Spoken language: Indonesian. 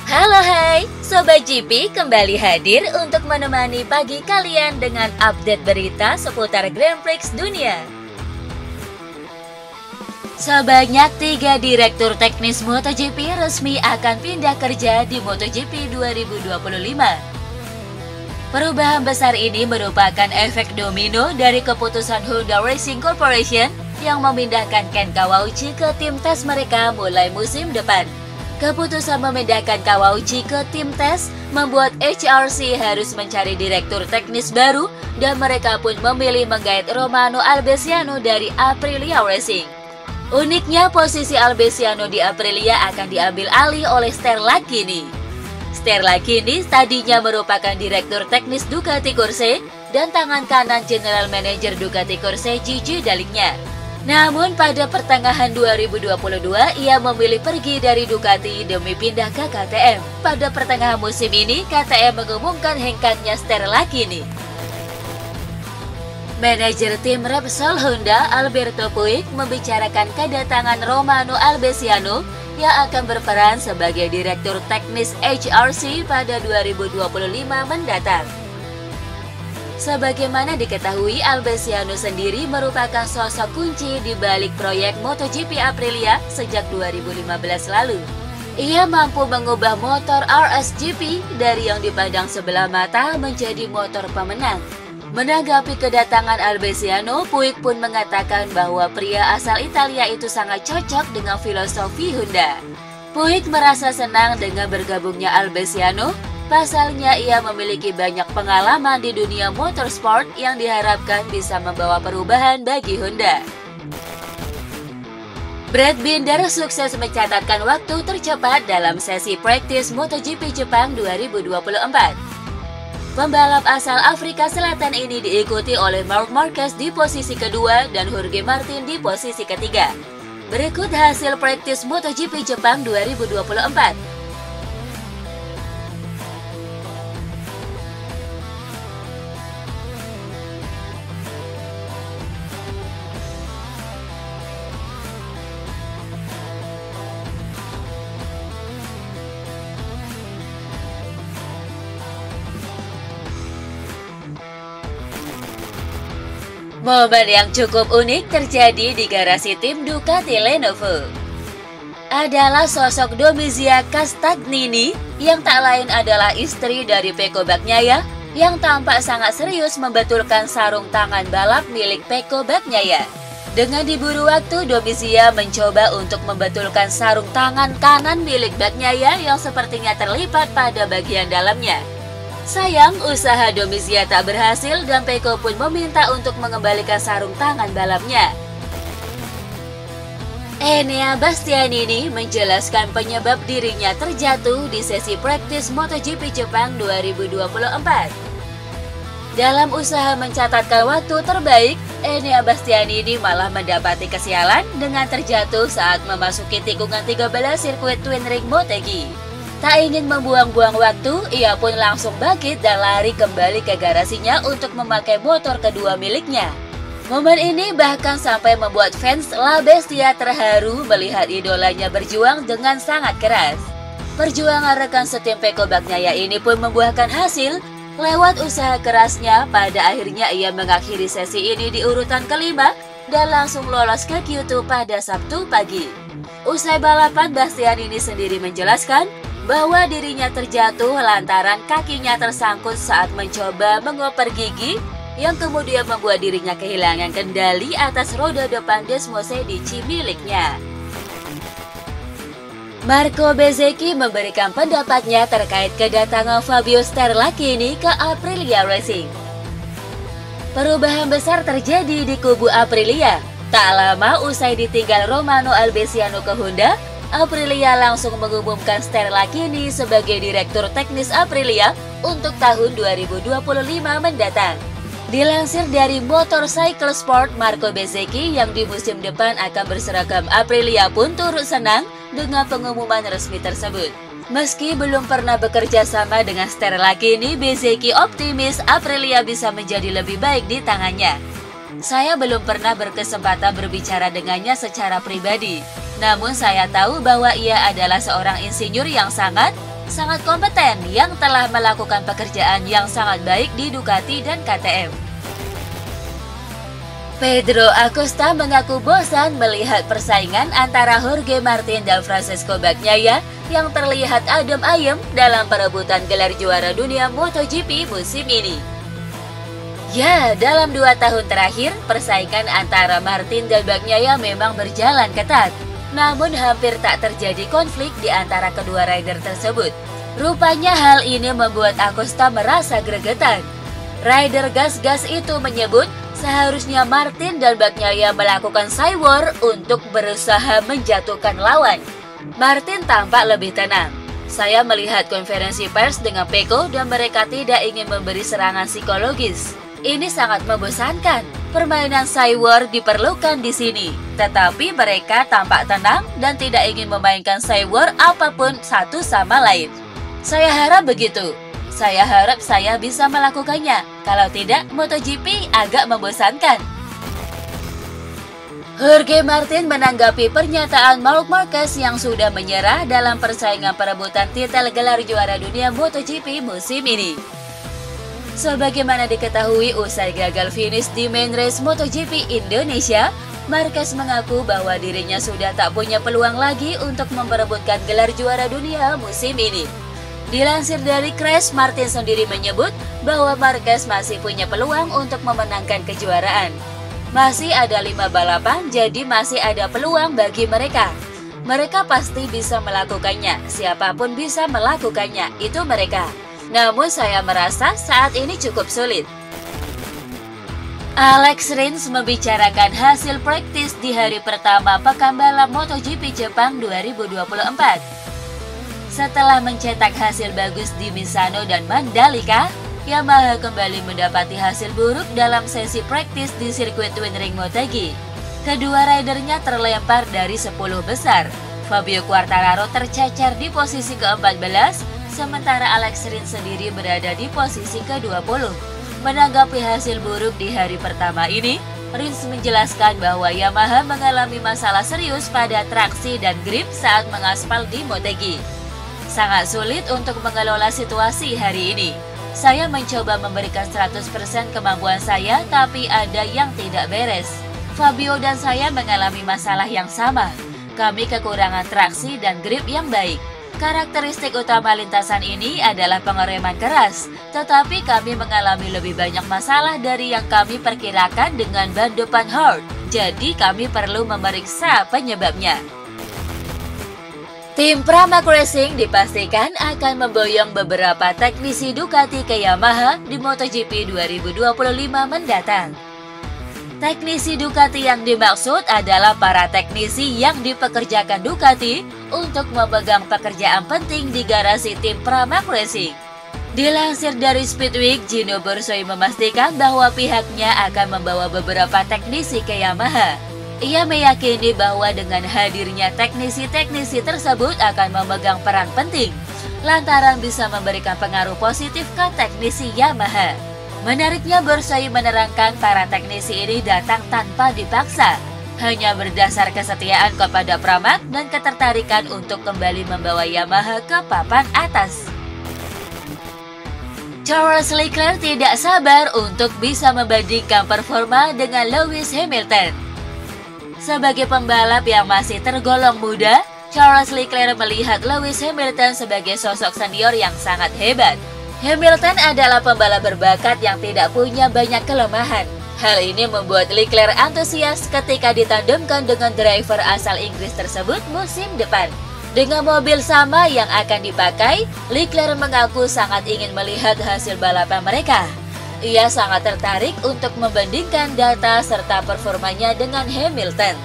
Halo hai, Sobat GP kembali hadir untuk menemani pagi kalian dengan update berita seputar Grand Prix dunia. Sebanyak 3 direktur teknis MotoGP resmi akan pindah kerja di MotoGP 2025. Perubahan besar ini merupakan efek domino dari keputusan Honda Racing Corporation yang memindahkan Ken Kawauchi ke tim tes mereka mulai musim depan. Keputusan memindahkan Kawauchi ke tim tes membuat HRC harus mencari direktur teknis baru dan mereka pun memilih menggait Romano Albesiano dari Aprilia Racing. Uniknya posisi Albesiano di Aprilia akan diambil alih oleh Sterlachini. Sterlachini tadinya merupakan direktur teknis Ducati Corse dan tangan kanan General Manager Ducati Corse Gigi Dall'Igna. Namun pada pertengahan 2022 ia memilih pergi dari Ducati demi pindah ke KTM. Pada pertengahan musim ini KTM mengumumkan hengkangnya Sterlachini. Manajer tim Repsol Honda Alberto Puig membicarakan kedatangan Romano Albesiano yang akan berperan sebagai direktur teknis HRC pada 2025 mendatang. Sebagaimana diketahui, Albesiano sendiri merupakan sosok kunci di balik proyek MotoGP Aprilia sejak 2015 lalu. Ia mampu mengubah motor RSGP dari yang dipandang sebelah mata menjadi motor pemenang. Menanggapi kedatangan Albesiano, Puig pun mengatakan bahwa pria asal Italia itu sangat cocok dengan filosofi Honda. Puig merasa senang dengan bergabungnya Albesiano, pasalnya ia memiliki banyak pengalaman di dunia motorsport yang diharapkan bisa membawa perubahan bagi Honda. Brad Binder sukses mencatatkan waktu tercepat dalam sesi praktis MotoGP Jepang 2024. Pembalap asal Afrika Selatan ini diikuti oleh Marc Marquez di posisi kedua dan Jorge Martin di posisi ketiga. Berikut hasil praktis MotoGP Jepang 2024. Momen yang cukup unik terjadi di garasi tim Ducati Lenovo. Adalah sosok Domizia Castagnini yang tak lain adalah istri dari Pecco Bagnaia yang tampak sangat serius membetulkan sarung tangan balap milik Pecco Bagnaia. Dengan diburu waktu, Domizia mencoba untuk membetulkan sarung tangan kanan milik Bagnaia yang sepertinya terlipat pada bagian dalamnya. Sayang, usaha Domizia tak berhasil dan Pecco pun meminta untuk mengembalikan sarung tangan balapnya. Enea Bastianini menjelaskan penyebab dirinya terjatuh di sesi praktis MotoGP Jepang 2024. Dalam usaha mencatatkan waktu terbaik, Enea Bastianini malah mendapati kesialan dengan terjatuh saat memasuki tikungan 13 sirkuit Twin Ring Motegi. Tak ingin membuang-buang waktu, ia pun langsung bangkit dan lari kembali ke garasinya untuk memakai motor kedua miliknya. Momen ini bahkan sampai membuat fans La Bestia terharu melihat idolanya berjuang dengan sangat keras. Perjuangan rekan setim Pecco Bagnaia ini pun membuahkan hasil. Lewat usaha kerasnya, pada akhirnya ia mengakhiri sesi ini di urutan kelima dan langsung lolos ke Kyoto pada Sabtu pagi. Usai balapan, Bastianini sendiri menjelaskan bahwa dirinya terjatuh lantaran kakinya tersangkut saat mencoba mengoper gigi yang kemudian membuat dirinya kehilangan kendali atas roda depan Desmosedici miliknya. Marco Bezzecchi memberikan pendapatnya terkait kedatangan Fabio Sterlachini ke Aprilia Racing. Perubahan besar terjadi di kubu Aprilia. Tak lama usai ditinggal Romano Albesiano ke Honda, Aprilia langsung mengumumkan Sterlachini sebagai direktur teknis Aprilia untuk tahun 2025 mendatang. Dilansir dari Motorcycle Sport, Marco Bezzecchi yang di musim depan akan berseragam Aprilia pun turut senang dengan pengumuman resmi tersebut. Meski belum pernah bekerja sama dengan Sterlachini, Bezzecchi optimis Aprilia bisa menjadi lebih baik di tangannya. Saya belum pernah berkesempatan berbicara dengannya secara pribadi. Namun saya tahu bahwa ia adalah seorang insinyur yang sangat kompeten yang telah melakukan pekerjaan yang sangat baik di Ducati dan KTM. Pedro Acosta mengaku bosan melihat persaingan antara Jorge Martin dan Francesco Bagnaia yang terlihat adem ayem dalam perebutan gelar juara dunia MotoGP musim ini. Ya, dalam 2 tahun terakhir, persaingan antara Martin dan Bagnaia memang berjalan ketat. Namun hampir tak terjadi konflik di antara kedua rider tersebut. Rupanya hal ini membuat Acosta merasa gregetan. Rider gas-gas itu menyebut seharusnya Martin dan Bagnaia melakukan side war untuk berusaha menjatuhkan lawan. Martin tampak lebih tenang. Saya melihat konferensi pers dengan Pecco dan mereka tidak ingin memberi serangan psikologis. Ini sangat membosankan. Permainan side war diperlukan di sini. Tetapi mereka tampak tenang dan tidak ingin memainkan side war apapun satu sama lain. Saya harap begitu. Saya harap saya bisa melakukannya. Kalau tidak, MotoGP agak membosankan. Jorge Martin menanggapi pernyataan Marc Marquez yang sudah menyerah dalam persaingan perebutan titel gelar juara dunia MotoGP musim ini. Sebagaimana diketahui usai gagal finish di main race MotoGP Indonesia, Marquez mengaku bahwa dirinya sudah tak punya peluang lagi untuk memperebutkan gelar juara dunia musim ini. Dilansir dari Crash, Martin sendiri menyebut bahwa Marquez masih punya peluang untuk memenangkan kejuaraan. Masih ada 5 balapan, jadi masih ada peluang bagi mereka. Mereka pasti bisa melakukannya, siapapun bisa melakukannya, itu mereka. Namun saya merasa saat ini cukup sulit. Alex Rins membicarakan hasil praktis di hari pertama pekan balap MotoGP Jepang 2024. Setelah mencetak hasil bagus di Misano dan Mandalika, Yamaha kembali mendapati hasil buruk dalam sesi praktis di sirkuit Twin Ring Motegi. Kedua ridernya terlempar dari 10 besar. Fabio Quartararo tercecer di posisi ke-14, sementara Alex Rins sendiri berada di posisi ke-20. Menanggapi hasil buruk di hari pertama ini, Rins menjelaskan bahwa Yamaha mengalami masalah serius pada traksi dan grip saat mengaspal di Motegi. Sangat sulit untuk mengelola situasi hari ini. Saya mencoba memberikan 100% kemampuan saya, tapi ada yang tidak beres. Fabio dan saya mengalami masalah yang sama. Kami kekurangan traksi dan grip yang baik. Karakteristik utama lintasan ini adalah pengereman keras, tetapi kami mengalami lebih banyak masalah dari yang kami perkirakan dengan ban depan hard. Jadi kami perlu memeriksa penyebabnya. Tim Pramac Racing dipastikan akan memboyong beberapa teknisi Ducati ke Yamaha di MotoGP 2025 mendatang. Teknisi Ducati yang dimaksud adalah para teknisi yang dipekerjakan Ducati untuk memegang pekerjaan penting di garasi tim Pramac Racing. Dilansir dari Speedweek, Gino Borsoi memastikan bahwa pihaknya akan membawa beberapa teknisi ke Yamaha. Ia meyakini bahwa dengan hadirnya teknisi-teknisi tersebut akan memegang peran penting, lantaran bisa memberikan pengaruh positif ke teknisi Yamaha. Menariknya, Borsoi menerangkan para teknisi ini datang tanpa dipaksa, hanya berdasar kesetiaan kepada Pramac dan ketertarikan untuk kembali membawa Yamaha ke papan atas. Charles Leclerc tidak sabar untuk bisa membandingkan performa dengan Lewis Hamilton. Sebagai pembalap yang masih tergolong muda, Charles Leclerc melihat Lewis Hamilton sebagai sosok senior yang sangat hebat. Hamilton adalah pembalap berbakat yang tidak punya banyak kelemahan. Hal ini membuat Leclerc antusias ketika ditandemkan dengan driver asal Inggris tersebut musim depan. Dengan mobil sama yang akan dipakai, Leclerc mengaku sangat ingin melihat hasil balapan mereka. Ia sangat tertarik untuk membandingkan data serta performanya dengan Hamilton.